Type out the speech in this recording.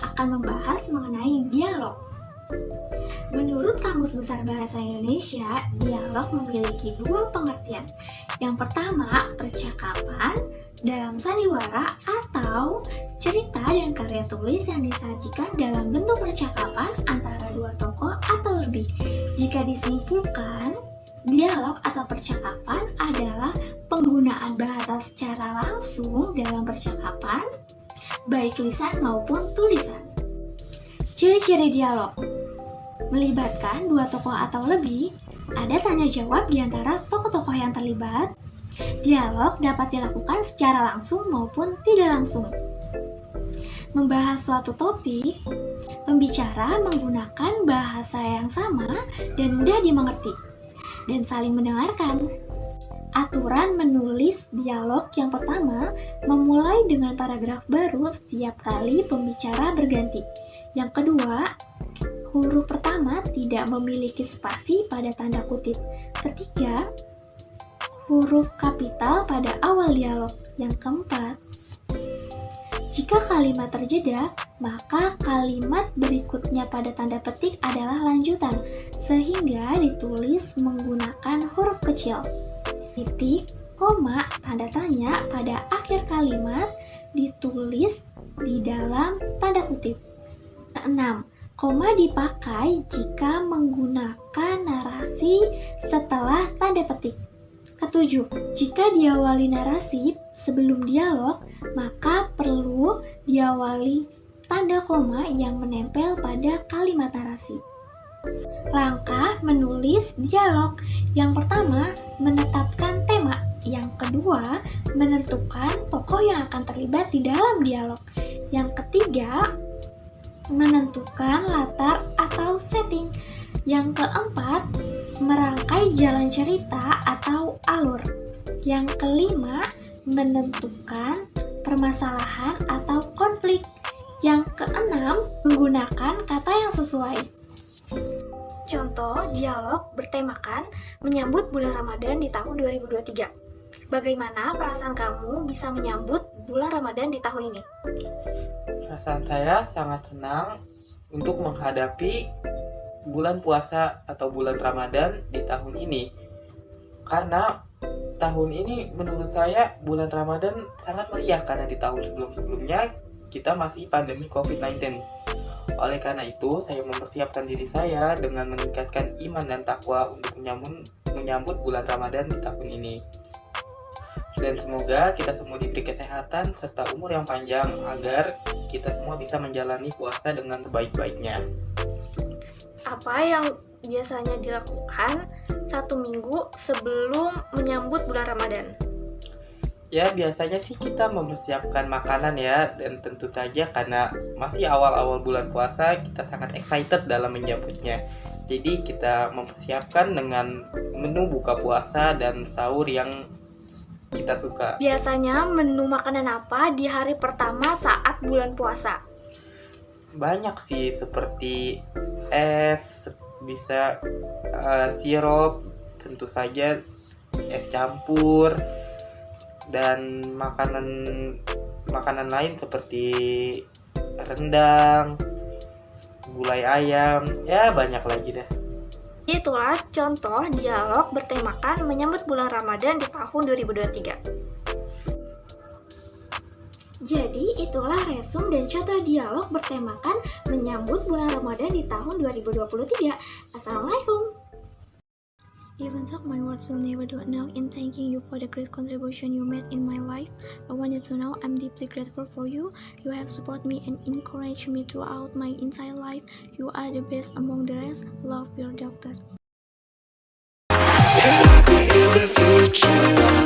akan membahas mengenai dialog. Menurut Kamus Besar Bahasa Indonesia, dialog memiliki dua pengertian. Yang pertama, percakapan dalam sandiwara atau cerita dan karya tulis yang disajikan dalam bentuk percakapan antara dua tokoh atau lebih. Jika disimpulkan, dialog atau percakapan adalah penggunaan bahasa secara langsung dalam percakapan, baik lisan maupun tulisan. Ciri-ciri dialog melibatkan dua tokoh atau lebih, ada tanya jawab di antara tokoh-tokoh yang terlibat. Dialog dapat dilakukan secara langsung maupun tidak langsung. Membahas suatu topik, pembicara menggunakan bahasa yang sama dan mudah dimengerti, dan saling mendengarkan. Aturan menulis dialog yang pertama, memulai dengan paragraf baru setiap kali pembicara berganti. Yang kedua, huruf pertama tidak memiliki spasi pada tanda kutip. Ketiga, huruf kapital pada awal dialog. Yang keempat, jika kalimat terjeda, maka kalimat berikutnya pada tanda petik adalah lanjutan, sehingga ditulis menggunakan huruf kecil. Titik, koma, tanda tanya pada akhir kalimat ditulis di dalam tanda kutip. Keenam, koma dipakai jika menggunakan narasi setelah tanda petik. Ketujuh, jika diawali narasi sebelum dialog, maka perlu diawali tanda koma yang menempel pada kalimat narasi. Langkah menulis dialog. Yang pertama, menetapkan tema. Yang kedua, menentukan tokoh yang akan terlibat di dalam dialog. Yang ketiga, menentukan latar atau setting. Yang keempat, merangkai jalan cerita atau alur. Yang kelima, menentukan permasalahan atau konflik. Yang keenam, menggunakan kata yang sesuai. Contoh dialog bertemakan menyambut bulan Ramadan di tahun 2023. Bagaimana perasaan kamu bisa menyambut bulan Ramadan di tahun ini? Perasaan saya sangat senang untuk menghadapi bulan puasa atau bulan Ramadan di tahun ini. Karena tahun ini menurut saya bulan Ramadan sangat meriah karena di tahun sebelum-sebelumnya kita masih pandemi COVID-19. Oleh karena itu, saya mempersiapkan diri saya dengan meningkatkan iman dan takwa untuk menyambut bulan Ramadan di tahun ini. Dan semoga kita semua diberi kesehatan serta umur yang panjang agar kita semua bisa menjalani puasa dengan sebaik-baiknya. Apa yang biasanya dilakukan 1 minggu sebelum menyambut bulan Ramadan? Ya, biasanya sih kita mempersiapkan makanan ya, dan tentu saja karena masih awal-awal bulan puasa, kita sangat excited dalam menyambutnya. Jadi kita mempersiapkan dengan menu buka puasa dan sahur yang kita suka. Biasanya menu makanan apa di hari pertama saat bulan puasa? Banyak sih, seperti es, bisa sirup, tentu saja es campur, dan makanan lain seperti rendang, gulai ayam, ya banyak lagi dah. Itulah contoh dialog bertemakan menyambut bulan Ramadan di tahun 2023. Jadi itulah resum dan contoh dialog bertemakan menyambut bulan Ramadan di tahun 2023. Assalamualaikum. Even though my words will never do enough in thanking you for the great contribution you made in my life, I wanted to know I'm deeply grateful for you. You have supported me and encouraged me throughout my entire life. You are the best among the rest. Love, your doctor. In the future.